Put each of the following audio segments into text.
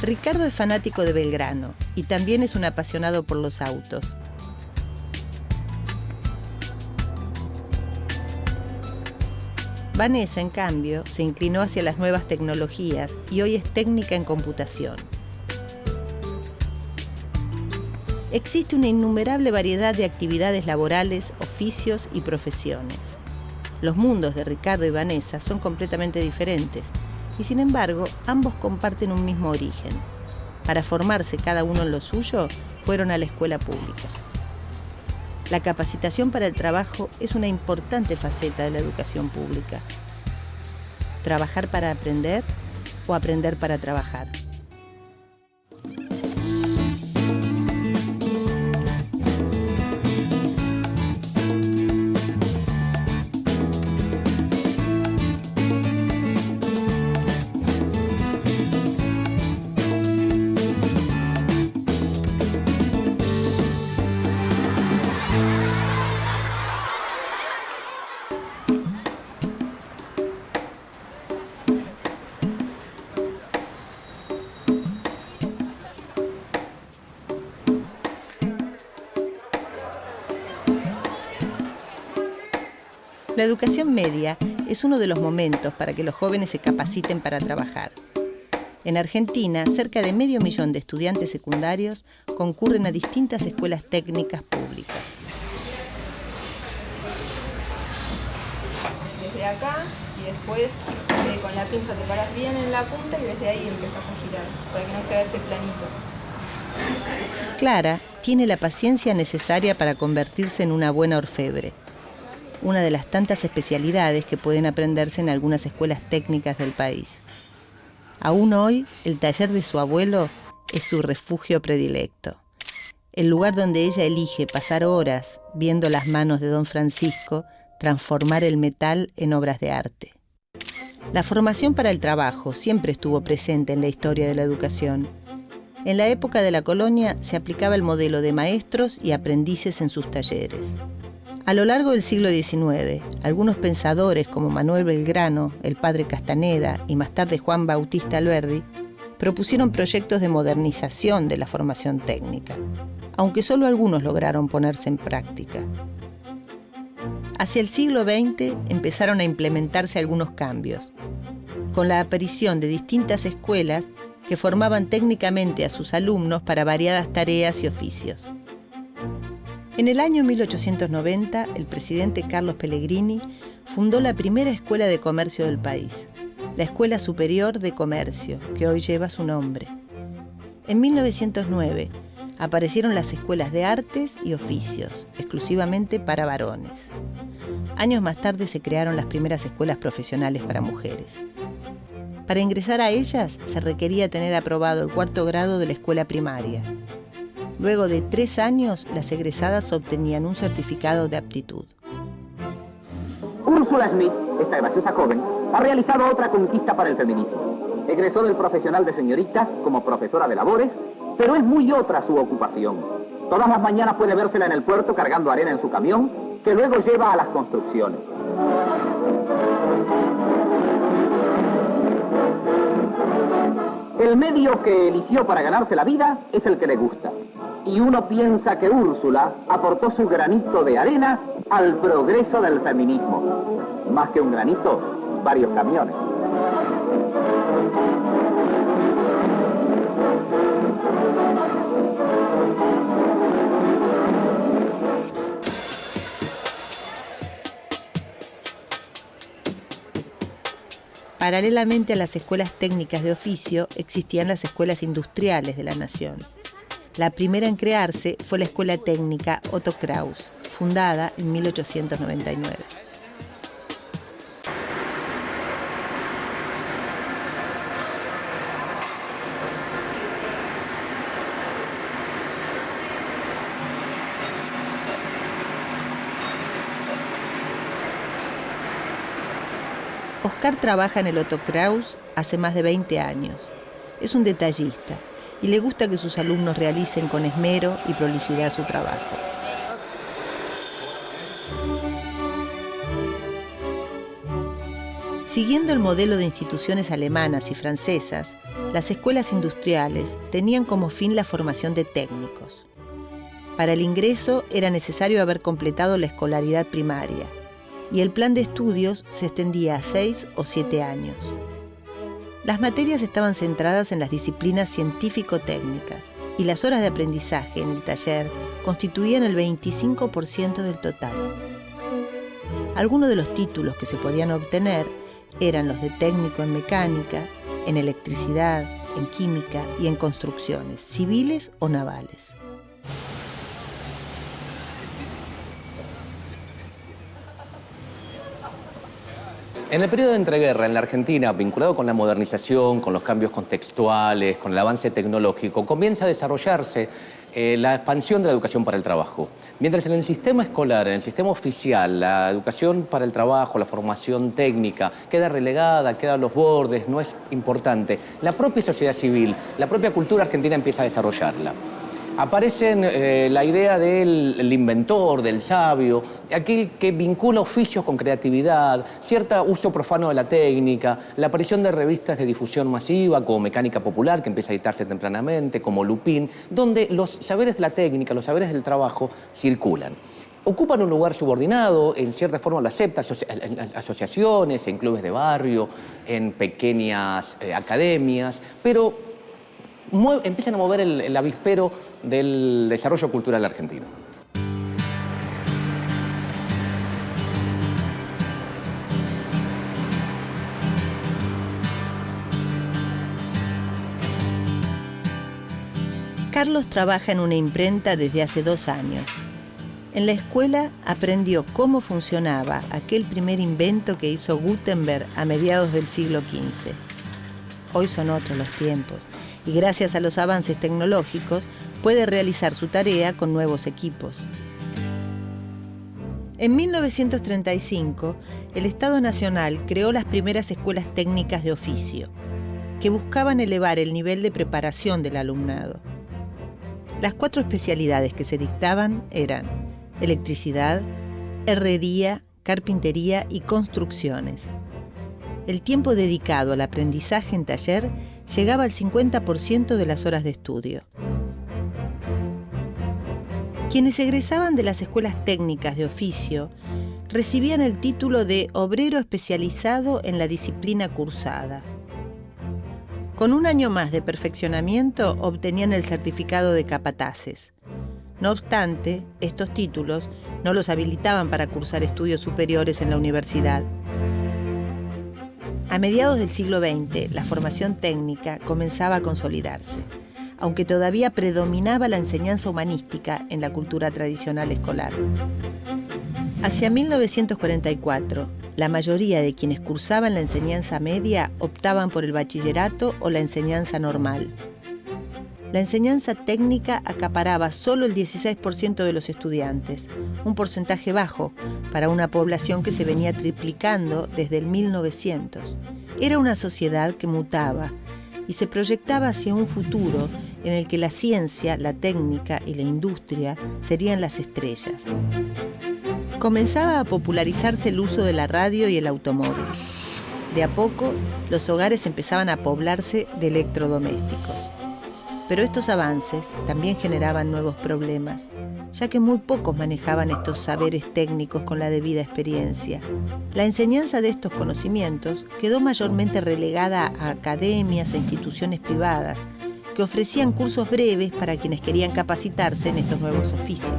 Ricardo es fanático de Belgrano y también es un apasionado por los autos. Vanessa, en cambio, se inclinó hacia las nuevas tecnologías y hoy es técnica en computación. Existe una innumerable variedad de actividades laborales, oficios y profesiones. Los mundos de Ricardo y Vanessa son completamente diferentes y, sin embargo, ambos comparten un mismo origen. Para formarse cada uno en lo suyo, fueron a la escuela pública. La capacitación para el trabajo es una importante faceta de la educación pública. ¿Trabajar para aprender o aprender para trabajar? La educación media es uno de los momentos para que los jóvenes se capaciten para trabajar. En Argentina, cerca de 500.000 de estudiantes secundarios concurren a distintas escuelas técnicas públicas. Desde acá y después con la pinza te paras bien en la punta y desde ahí empezás a girar, para que no se haga ese planito. Clara tiene la paciencia necesaria para convertirse en una buena orfebre, una de las tantas especialidades que pueden aprenderse en algunas escuelas técnicas del país. Aún hoy, el taller de su abuelo es su refugio predilecto, el lugar donde ella elige pasar horas viendo las manos de don Francisco transformar el metal en obras de arte. La formación para el trabajo siempre estuvo presente en la historia de la educación. En la época de la colonia se aplicaba el modelo de maestros y aprendices en sus talleres. A lo largo del siglo XIX, algunos pensadores como Manuel Belgrano, el padre Castaneda y más tarde Juan Bautista Alberdi propusieron proyectos de modernización de la formación técnica, aunque solo algunos lograron ponerse en práctica. Hacia el siglo XX empezaron a implementarse algunos cambios, con la aparición de distintas escuelas que formaban técnicamente a sus alumnos para variadas tareas y oficios. En el año 1890, el presidente Carlos Pellegrini fundó la primera escuela de comercio del país, la Escuela Superior de Comercio, que hoy lleva su nombre. En 1909, aparecieron las escuelas de artes y oficios, exclusivamente para varones. Años más tarde se crearon las primeras escuelas profesionales para mujeres. Para ingresar a ellas, se requería tener aprobado el 4º grado de la escuela primaria. Luego de 3 años, las egresadas obtenían un certificado de aptitud. Úrsula Smith, esta graciosa joven, ha realizado otra conquista para el feminismo. Egresó del profesional de señoritas como profesora de labores, pero es muy otra su ocupación. Todas las mañanas puede vérsela en el puerto cargando arena en su camión, que luego lleva a las construcciones. El medio que eligió para ganarse la vida es el que le gusta. Y uno piensa que Úrsula aportó su granito de arena al progreso del feminismo. Más que un granito, varios camiones. Paralelamente a las escuelas técnicas de oficio, existían las escuelas industriales de la nación. La primera en crearse fue la Escuela Técnica Otto Kraus, fundada en 1899. Oscar trabaja en el Otto Kraus hace más de 20 años. Es un detallista y le gusta que sus alumnos realicen con esmero y prolijidad su trabajo. Siguiendo el modelo de instituciones alemanas y francesas, las escuelas industriales tenían como fin la formación de técnicos. Para el ingreso era necesario haber completado la escolaridad primaria y el plan de estudios se extendía a 6 o 7 años. Las materias estaban centradas en las disciplinas científico-técnicas y las horas de aprendizaje en el taller constituían el 25% del total. Algunos de los títulos que se podían obtener eran los de técnico en mecánica, en electricidad, en química y en construcciones, civiles o navales. En el periodo de entreguerra en la Argentina, vinculado con la modernización, con los cambios contextuales, con el avance tecnológico, comienza a desarrollarse la expansión de la educación para el trabajo. Mientras en el sistema escolar, en el sistema oficial, la educación para el trabajo, la formación técnica, queda relegada, queda a los bordes, no es importante. La propia sociedad civil, la propia cultura argentina empieza a desarrollarla. Aparece la idea del inventor, del sabio, aquel que vincula oficios con creatividad, cierto uso profano de la técnica, la aparición de revistas de difusión masiva como Mecánica Popular, que empieza a editarse tempranamente, como Lupin, donde los saberes de la técnica, los saberes del trabajo circulan. Ocupan un lugar subordinado, en cierta forma lo aceptan en asociaciones, en clubes de barrio, en pequeñas academias, pero empiezan a mover el avispero del desarrollo cultural argentino. Carlos trabaja en una imprenta desde hace 2 años. En la escuela aprendió cómo funcionaba aquel primer invento que hizo Gutenberg a mediados del siglo XV. Hoy son otros los tiempos y gracias a los avances tecnológicos puede realizar su tarea con nuevos equipos. En 1935, el Estado Nacional creó las primeras escuelas técnicas de oficio, que buscaban elevar el nivel de preparación del alumnado. Las 4 especialidades que se dictaban eran electricidad, herrería, carpintería y construcciones. El tiempo dedicado al aprendizaje en taller llegaba al 50% de las horas de estudio. Quienes egresaban de las escuelas técnicas de oficio recibían el título de obrero especializado en la disciplina cursada. Con 1 año más de perfeccionamiento obtenían el certificado de capataces. No obstante, estos títulos no los habilitaban para cursar estudios superiores en la universidad. A mediados del siglo XX, la formación técnica comenzaba a consolidarse, aunque todavía predominaba la enseñanza humanística en la cultura tradicional escolar. Hacia 1944, la mayoría de quienes cursaban la enseñanza media optaban por el bachillerato o la enseñanza normal. La enseñanza técnica acaparaba solo el 16% de los estudiantes, un porcentaje bajo para una población que se venía triplicando desde el 1900. Era una sociedad que mutaba y se proyectaba hacia un futuro en el que la ciencia, la técnica y la industria serían las estrellas. Comenzaba a popularizarse el uso de la radio y el automóvil. De a poco, los hogares empezaban a poblarse de electrodomésticos. Pero estos avances también generaban nuevos problemas, ya que muy pocos manejaban estos saberes técnicos con la debida experiencia. La enseñanza de estos conocimientos quedó mayormente relegada a academias e instituciones privadas, que ofrecían cursos breves para quienes querían capacitarse en estos nuevos oficios.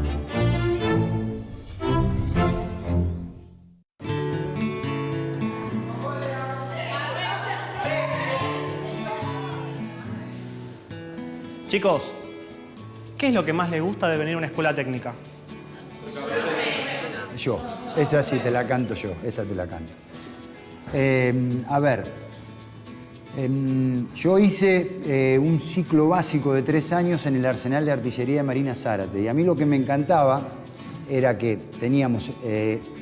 Chicos, ¿qué es lo que más les gusta de venir a una escuela técnica? Yo, esa sí te la canto yo, esta te la canto. Yo hice un ciclo básico de 3 años en el Arsenal de Artillería de Marina Zárate y a mí lo que me encantaba era que teníamos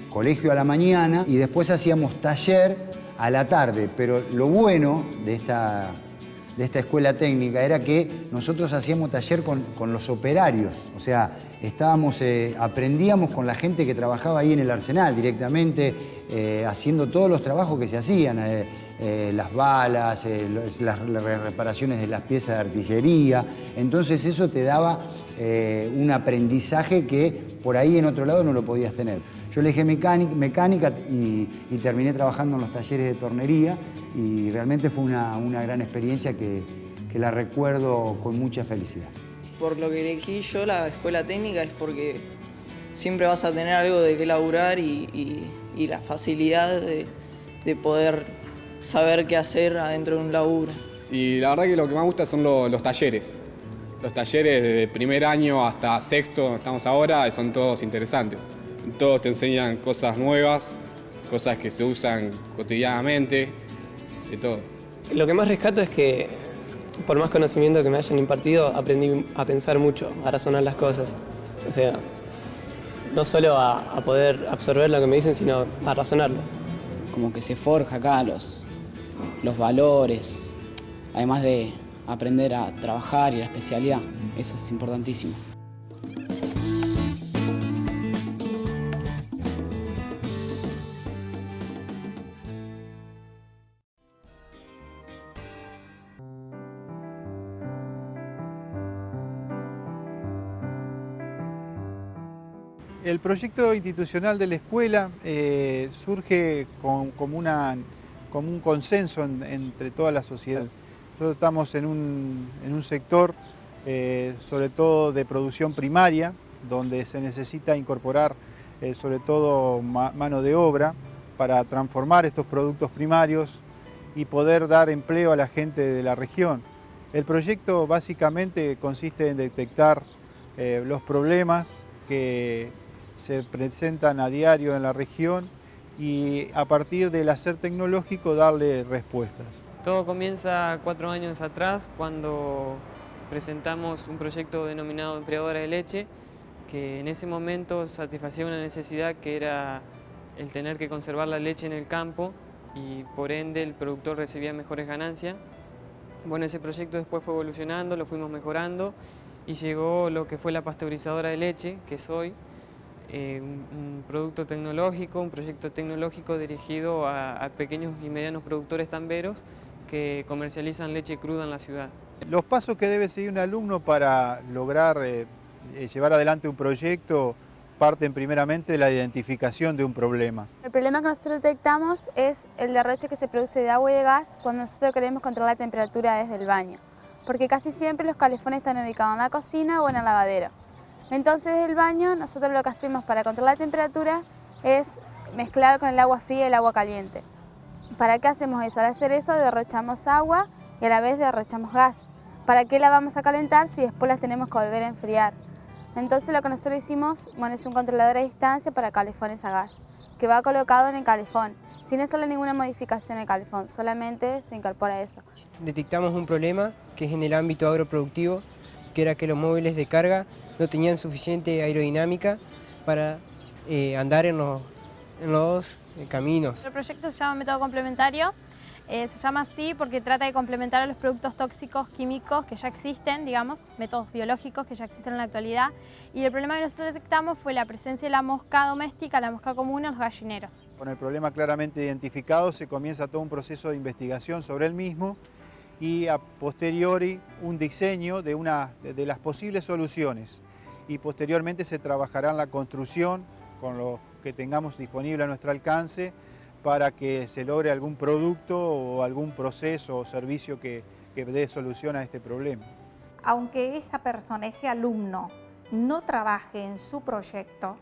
colegio a la mañana y después hacíamos taller a la tarde, pero lo bueno de de esta escuela técnica era que nosotros hacíamos taller con los operarios, o sea, aprendíamos con la gente que trabajaba ahí en el arsenal directamente, haciendo todos los trabajos que se hacían, las balas, las reparaciones de las piezas de artillería. Entonces eso te daba un aprendizaje que por ahí en otro lado no lo podías tener. Yo elegí mecánica y terminé trabajando en los talleres de tornería y realmente fue una gran experiencia que la recuerdo con mucha felicidad. Por lo que elegí yo la escuela técnica es porque siempre vas a tener algo de qué laburar y la facilidad de poder saber qué hacer adentro de un laburo. Y la verdad que lo que más me gusta son los talleres. Los talleres desde primer año hasta sexto, donde estamos ahora, son todos interesantes. Todos te enseñan cosas nuevas, cosas que se usan cotidianamente, de todo. Lo que más rescato es que, por más conocimiento que me hayan impartido, aprendí a pensar mucho, a razonar las cosas. O sea, no solo a poder absorber lo que me dicen, sino a razonarlo. Como que se forja acá los valores, además de aprender a trabajar y la especialidad. Eso es importantísimo. El proyecto institucional de la escuela surge como un consenso entre toda la sociedad. Nosotros estamos en un sector, sobre todo de producción primaria, donde se necesita incorporar sobre todo mano de obra para transformar estos productos primarios y poder dar empleo a la gente de la región. El proyecto básicamente consiste en detectar los problemas que se presentan a diario en la región y a partir del hacer tecnológico darle respuestas. Todo comienza 4 años atrás cuando presentamos un proyecto denominado Enfriadora de Leche, que en ese momento satisfacía una necesidad que era el tener que conservar la leche en el campo y por ende el productor recibía mejores ganancias. Bueno, ese proyecto después fue evolucionando, lo fuimos mejorando y llegó lo que fue la pasteurizadora de leche, que es hoy un producto tecnológico, un proyecto tecnológico dirigido a pequeños y medianos productores tamberos que comercializan leche cruda en la ciudad. Los pasos que debe seguir un alumno para lograr llevar adelante un proyecto parten primeramente de la identificación de un problema. El problema que nosotros detectamos es el derroche que se produce de agua y de gas cuando nosotros queremos controlar la temperatura desde el baño, porque casi siempre los calefones están ubicados en la cocina o en el lavadero. Entonces desde el baño nosotros lo que hacemos para controlar la temperatura es mezclar con el agua fría y el agua caliente. ¿Para qué hacemos eso? Al hacer eso derrochamos agua y a la vez derrochamos gas. ¿Para qué la vamos a calentar si después las tenemos que volver a enfriar? Entonces lo que nosotros hicimos es un controlador a distancia para calefones a gas, que va colocado en el calefón, sin hacerle ninguna modificación al calefón, solamente se incorpora eso. Detectamos un problema que es en el ámbito agroproductivo, que era que los móviles de carga no tenían suficiente aerodinámica para andar en los caminos. El proyecto se llama Método Complementario. Se llama así porque trata de complementar a los productos tóxicos químicos que ya existen, digamos, métodos biológicos que ya existen en la actualidad. Y el problema que nosotros detectamos fue la presencia de la mosca doméstica, la mosca común en los gallineros. Con el problema claramente identificado se comienza todo un proceso de investigación sobre el mismo y a posteriori un diseño de las posibles soluciones. Y posteriormente se trabajará en la construcción con lo que tengamos disponible a nuestro alcance para que se logre algún producto o algún proceso o servicio que dé solución a este problema. Aunque esa persona, ese alumno, no trabaje en su proyecto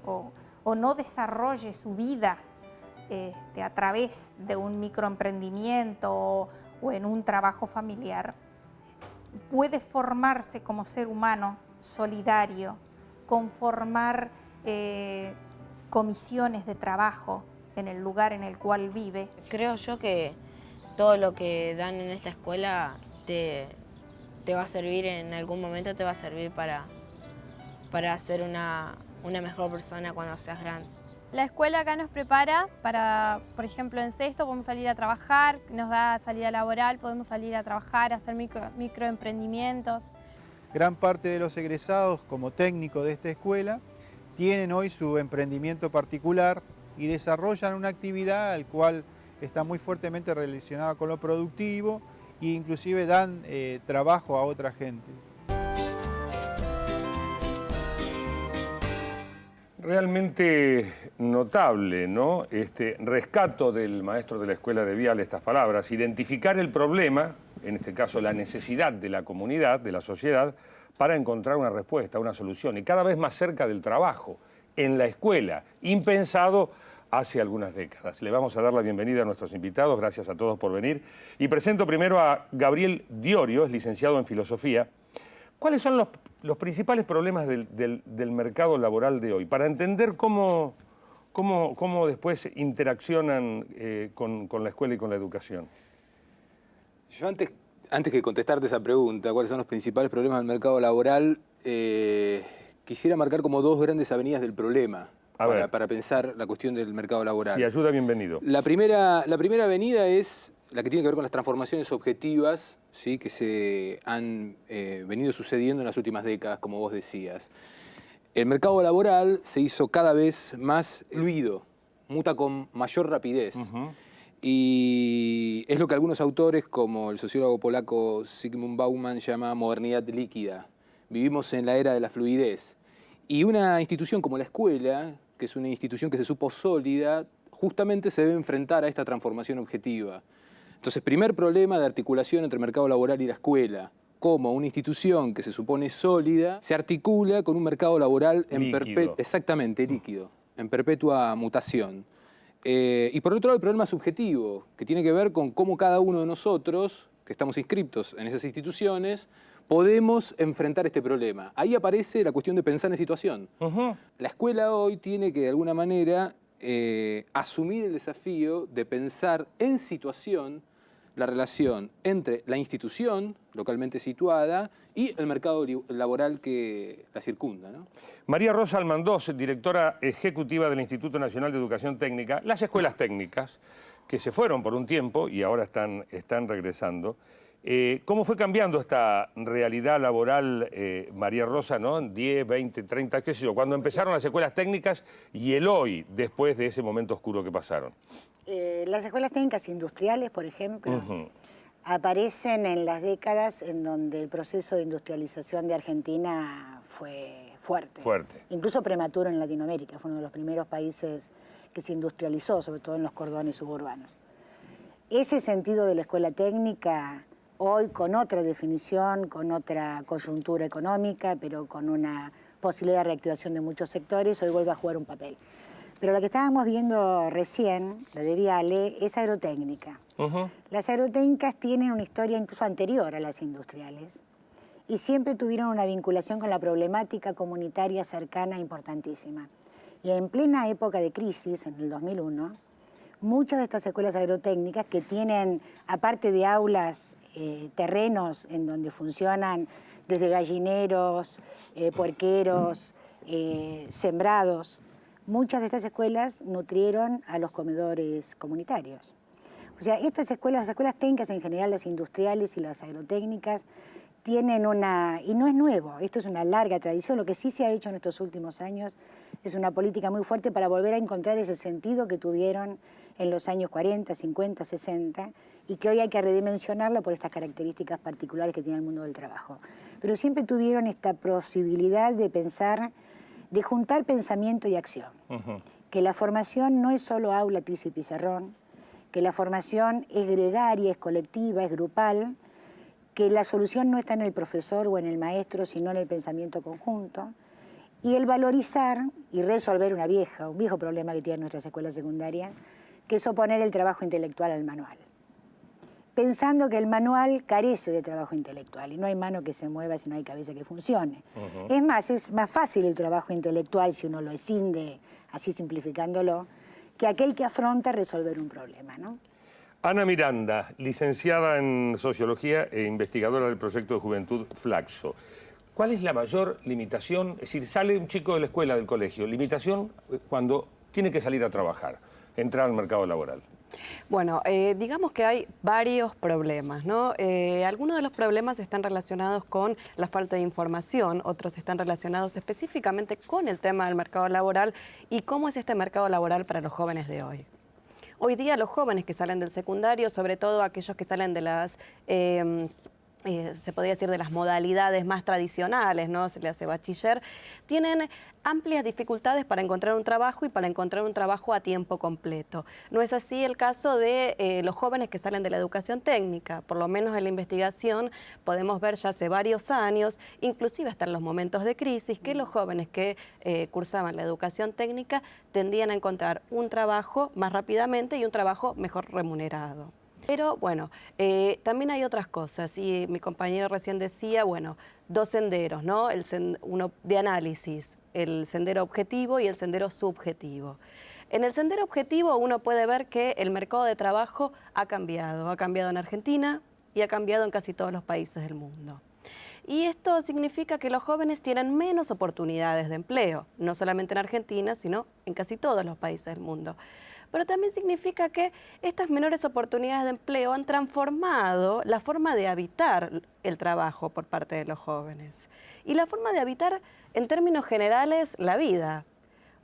o no desarrolle su vida a través de un microemprendimiento o en un trabajo familiar, puede formarse como ser humano solidario, conformar comisiones de trabajo en el lugar en el cual vive. Creo yo que todo lo que dan en esta escuela te va a servir en algún momento, te va a servir para ser una mejor persona cuando seas grande. La escuela acá nos prepara para, por ejemplo, en sexto podemos salir a trabajar, nos da salida laboral, podemos salir a trabajar, hacer microemprendimientos. Gran parte de los egresados como técnicos de esta escuela tienen hoy su emprendimiento particular y desarrollan una actividad al cual está muy fuertemente relacionada con lo productivo e inclusive dan trabajo a otra gente. Realmente notable, ¿no? Este rescato del maestro de la Escuela de Vial estas palabras, identificar el problema, en este caso la necesidad de la comunidad, de la sociedad, para encontrar una respuesta, una solución, y cada vez más cerca del trabajo, en la escuela, impensado hace algunas décadas. Le vamos a dar la bienvenida a nuestros invitados, gracias a todos por venir, y presento primero a Gabriel Diorio, es licenciado en Filosofía. ¿Cuáles son los principales problemas del mercado laboral de hoy? Para entender cómo después interaccionan con la escuela y con la educación. Yo antes que contestarte esa pregunta, ¿cuáles son los principales problemas del mercado laboral? Quisiera marcar como dos grandes avenidas del problema para pensar la cuestión del mercado laboral. Si ayuda, bienvenido. La primera avenida es la que tiene que ver con las transformaciones objetivas, ¿sí?, que se han venido sucediendo en las últimas décadas, como vos decías. El mercado laboral se hizo cada vez más fluido, muta con mayor rapidez. Y es lo que algunos autores, como el sociólogo polaco Zygmunt Bauman, llama modernidad líquida. Vivimos en la era de la fluidez. Y una institución como la escuela, que es una institución que se supo sólida, justamente se debe enfrentar a esta transformación objetiva. Entonces, primer problema de articulación entre el mercado laboral y la escuela. Cómo una institución que se supone sólida se articula con un mercado laboral exactamente líquido, en perpetua mutación. Y por otro lado, el problema subjetivo, que tiene que ver con cómo cada uno de nosotros, que estamos inscriptos en esas instituciones, podemos enfrentar este problema. Ahí aparece la cuestión de pensar en situación. La escuela hoy tiene que, de alguna manera, asumir el desafío de pensar en situación la relación entre la institución localmente situada y el mercado laboral que la circunda, ¿no? María Rosa Almandós, directora ejecutiva del Instituto Nacional de Educación Técnica, las escuelas técnicas que se fueron por un tiempo y ahora están regresando. ¿Cómo fue cambiando esta realidad laboral, María Rosa, ¿no? 10, 20, 30, qué sé yo, cuando empezaron las escuelas técnicas y el hoy, después de ese momento oscuro que pasaron? Las escuelas técnicas industriales, por ejemplo, aparecen en las décadas en donde el proceso de industrialización de Argentina fue fuerte. Incluso prematuro en Latinoamérica, fue uno de los primeros países que se industrializó, sobre todo en los cordones suburbanos. Ese sentido de la escuela técnica, hoy con otra definición, con otra coyuntura económica, pero con una posibilidad de reactivación de muchos sectores, hoy vuelve a jugar un papel. Pero la que estábamos viendo recién, la de Viale, es agrotécnica. Las agrotécnicas tienen una historia incluso anterior a las industriales y siempre tuvieron una vinculación con la problemática comunitaria cercana importantísima. Y en plena época de crisis, en el 2001, muchas de estas escuelas agrotécnicas que tienen, aparte de aulas, terrenos en donde funcionan desde gallineros, puerqueros, sembrados, muchas de estas escuelas nutrieron a los comedores comunitarios. O sea, estas escuelas, las escuelas técnicas en general, las industriales y las agrotécnicas, tienen una, y no es nuevo, esto es una larga tradición, lo que sí se ha hecho en estos últimos años es una política muy fuerte para volver a encontrar ese sentido que tuvieron en los años 40, 50, 60 y que hoy hay que redimensionarlo por estas características particulares que tiene el mundo del trabajo. Pero siempre tuvieron esta posibilidad de pensar, de juntar pensamiento y acción. Que la formación no es solo aula, tiza y pizarrón, que la formación es gregaria, es colectiva, es grupal, que la solución no está en el profesor o en el maestro, sino en el pensamiento conjunto, y el valorizar y resolver un viejo problema que tienen nuestras escuelas secundarias, que es oponer el trabajo intelectual al manual. Pensando que el manual carece de trabajo intelectual y no hay mano que se mueva si no hay cabeza que funcione. Es más fácil el trabajo intelectual si uno lo escinde, así simplificándolo, que aquel que afronta resolver un problema, ¿no? Ana Miranda, licenciada en Sociología e investigadora del proyecto de juventud Flaxo. ¿Cuál es la mayor limitación? Es decir, sale un chico de la escuela, del colegio, limitación cuando tiene que salir a trabajar, entrar al mercado laboral? Bueno, digamos que hay varios problemas, ¿no? Algunos de los problemas están relacionados con la falta de información, otros están relacionados específicamente con el tema del mercado laboral y cómo es este mercado laboral para los jóvenes de hoy. Hoy día los jóvenes que salen del secundario, sobre todo aquellos que salen de las... se podría decir de las modalidades más tradicionales, ¿no? Se le hace bachiller, tienen amplias dificultades para encontrar un trabajo y para encontrar un trabajo a tiempo completo. No es así el caso de los jóvenes que salen de la educación técnica, por lo menos en la investigación podemos ver ya hace varios años, inclusive hasta en los momentos de crisis, que los jóvenes que cursaban la educación técnica tendían a encontrar un trabajo más rápidamente y un trabajo mejor remunerado. Pero bueno, también hay otras cosas y mi compañero recién decía, bueno, dos senderos, ¿no? Uno de análisis, el sendero objetivo y el sendero subjetivo. En el sendero objetivo uno puede ver que el mercado de trabajo ha cambiado en Argentina y ha cambiado en casi todos los países del mundo. Y esto significa que los jóvenes tienen menos oportunidades de empleo, no solamente en Argentina, sino en casi todos los países del mundo. Pero también significa que estas menores oportunidades de empleo han transformado la forma de habitar el trabajo por parte de los jóvenes. Y la forma de habitar, en términos generales, la vida.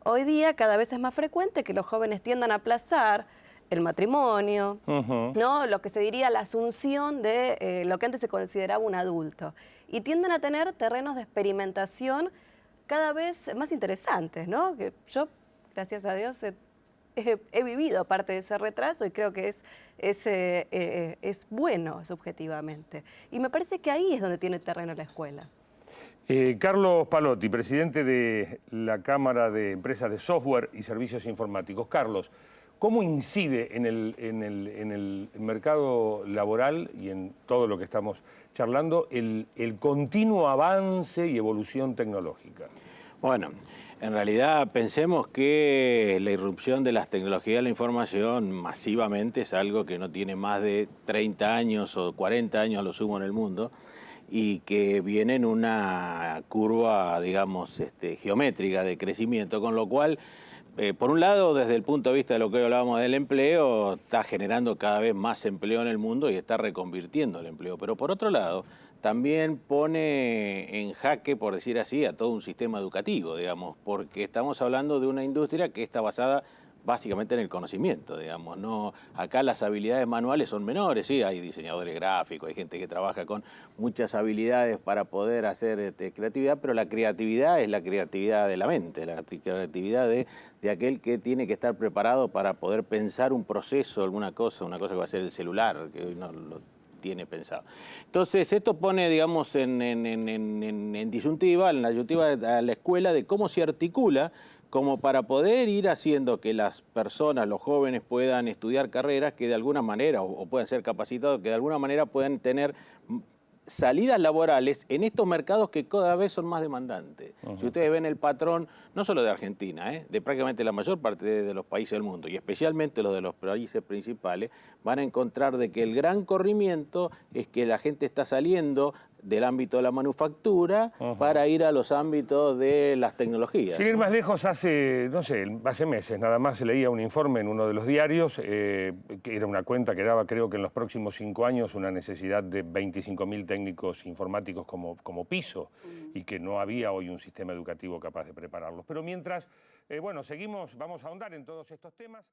Hoy día cada vez es más frecuente que los jóvenes tiendan a aplazar el matrimonio, ¿no? Lo que se diría la asunción de lo que antes se consideraba un adulto. Y tienden a tener terrenos de experimentación cada vez más interesantes, ¿no? Que yo, gracias a Dios, he vivido parte de ese retraso y creo que es bueno subjetivamente. Y me parece que ahí es donde tiene terreno la escuela. Carlos Palotti, presidente de la Cámara de Empresas de Software y Servicios Informáticos. Carlos, ¿cómo incide en el mercado laboral y en todo lo que estamos charlando el continuo avance y evolución tecnológica? Bueno, en realidad pensemos que la irrupción de las tecnologías de la información masivamente es algo que no tiene más de 30 años o 40 años a lo sumo en el mundo y que viene en una curva, digamos, geométrica de crecimiento, con lo cual, por un lado, desde el punto de vista de lo que hoy hablábamos del empleo, está generando cada vez más empleo en el mundo y está reconvirtiendo el empleo. Pero por otro lado, también pone en jaque, por decir así, a todo un sistema educativo, digamos, porque estamos hablando de una industria que está basada básicamente en el conocimiento, digamos. No, acá las habilidades manuales son menores, sí, hay diseñadores gráficos, hay gente que trabaja con muchas habilidades para poder hacer creatividad, pero la creatividad es la creatividad de la mente, la creatividad de aquel que tiene que estar preparado para poder pensar un proceso, una cosa que va a ser el celular, que hoy no lo tiene pensado. Entonces, esto pone, digamos, en la disyuntiva a la escuela de cómo se articula como para poder ir haciendo que las personas, los jóvenes, puedan estudiar carreras que de alguna manera, o puedan ser capacitados, que de alguna manera puedan tener salidas laborales en estos mercados que cada vez son más demandantes. Si ustedes ven el patrón, no solo de Argentina, de prácticamente la mayor parte de los países del mundo, y especialmente los de los países principales, van a encontrar de que el gran corrimiento es que la gente está saliendo del ámbito de la manufactura para ir a los ámbitos de las tecnologías. Sin ir más lejos, hace meses nada más se leía un informe en uno de los diarios, que era una cuenta que daba, creo que en los próximos 5 años, una necesidad de 25.000 técnicos informáticos como piso, y que no había hoy un sistema educativo capaz de prepararlos. Pero mientras, bueno, seguimos, vamos a ahondar en todos estos temas.